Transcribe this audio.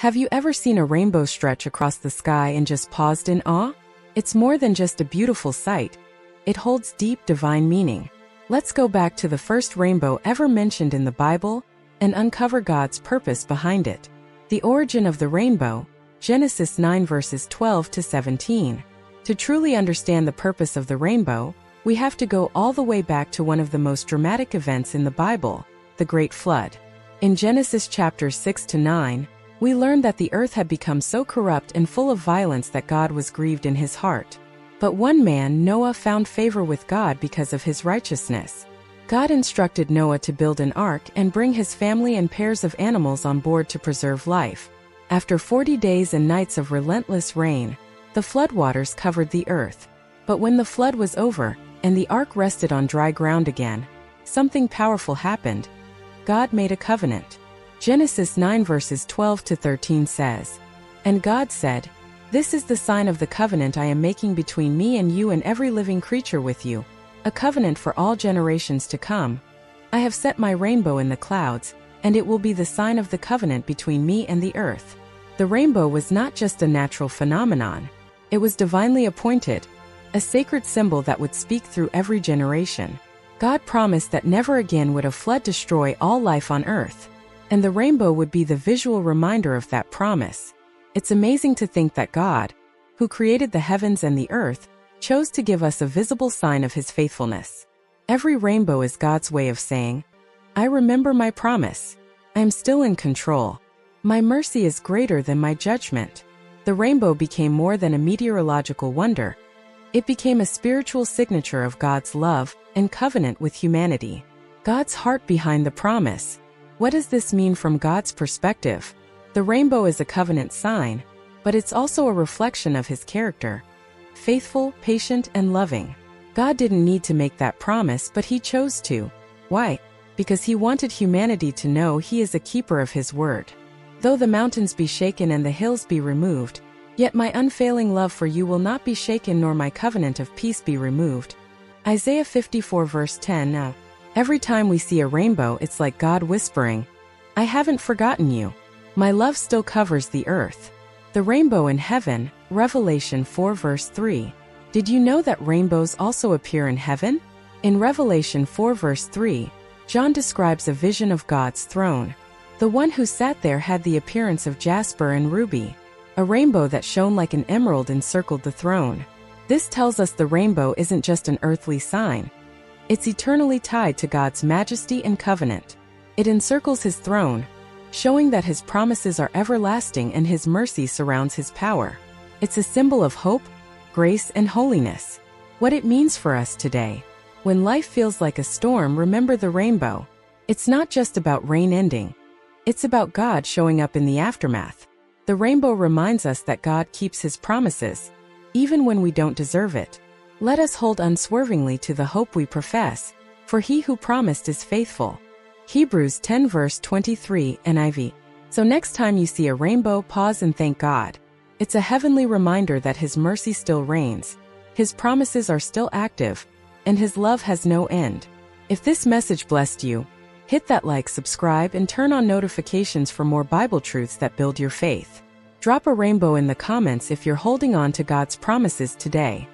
Have you ever seen a rainbow stretch across the sky and just paused in awe? It's more than just a beautiful sight. It holds deep divine meaning. Let's go back to the first rainbow ever mentioned in the Bible and uncover God's purpose behind it. The origin of the rainbow, Genesis 9 verses 12 to 17. To truly understand the purpose of the rainbow, we have to go all the way back to one of the most dramatic events in the Bible, the Great Flood. In Genesis chapters 6 to 9, we learn that the earth had become so corrupt and full of violence that God was grieved in his heart. But one man, Noah, found favor with God because of his righteousness. God instructed Noah to build an ark and bring his family and pairs of animals on board to preserve life. After 40 days and nights of relentless rain, the floodwaters covered the earth. But when the flood was over, and the ark rested on dry ground again, something powerful happened. God made a covenant. Genesis 9 verses 12 to 13 says, "And God said, 'This is the sign of the covenant I am making between me and you and every living creature with you, a covenant for all generations to come. I have set my rainbow in the clouds, and it will be the sign of the covenant between me and the earth.'" The rainbow was not just a natural phenomenon. It was divinely appointed, a sacred symbol that would speak through every generation. God promised that never again would a flood destroy all life on earth, and the rainbow would be the visual reminder of that promise. It's amazing to think that God, who created the heavens and the earth, chose to give us a visible sign of his faithfulness. Every rainbow is God's way of saying, "I remember my promise. I am still in control. My mercy is greater than my judgment." The rainbow became more than a meteorological wonder. It became a spiritual signature of God's love and covenant with humanity. God's heart behind the promise. What does this mean from God's perspective? The rainbow is a covenant sign, but it's also a reflection of his character. Faithful, patient, and loving. God didn't need to make that promise, but he chose to. Why? Because he wanted humanity to know he is a keeper of his word. "Though the mountains be shaken and the hills be removed, yet my unfailing love for you will not be shaken nor my covenant of peace be removed." Isaiah 54 verse 10. Every time we see a rainbow, it's like God whispering, "I haven't forgotten you. My love still covers the earth." The rainbow in heaven, Revelation 4 verse 3. Did you know that rainbows also appear in heaven? In Revelation 4 verse 3, John describes a vision of God's throne. The one who sat there had the appearance of jasper and ruby. A rainbow that shone like an emerald encircled the throne. This tells us the rainbow isn't just an earthly sign. It's eternally tied to God's majesty and covenant. It encircles his throne, showing that his promises are everlasting and his mercy surrounds his power. It's a symbol of hope, grace, and holiness. What it means for us today. When life feels like a storm, remember the rainbow. It's not just about rain ending. It's about God showing up in the aftermath. The rainbow reminds us that God keeps his promises, even when we don't deserve it. Let us hold unswervingly to the hope we profess, for he who promised is faithful. Hebrews 10 verse 23 NIV. So next time you see a rainbow, pause and thank God. It's a heavenly reminder that his mercy still reigns, his promises are still active, and his love has no end. If this message blessed you, hit that like, subscribe, and turn on notifications for more Bible truths that build your faith. Drop a rainbow in the comments if you're holding on to God's promises today.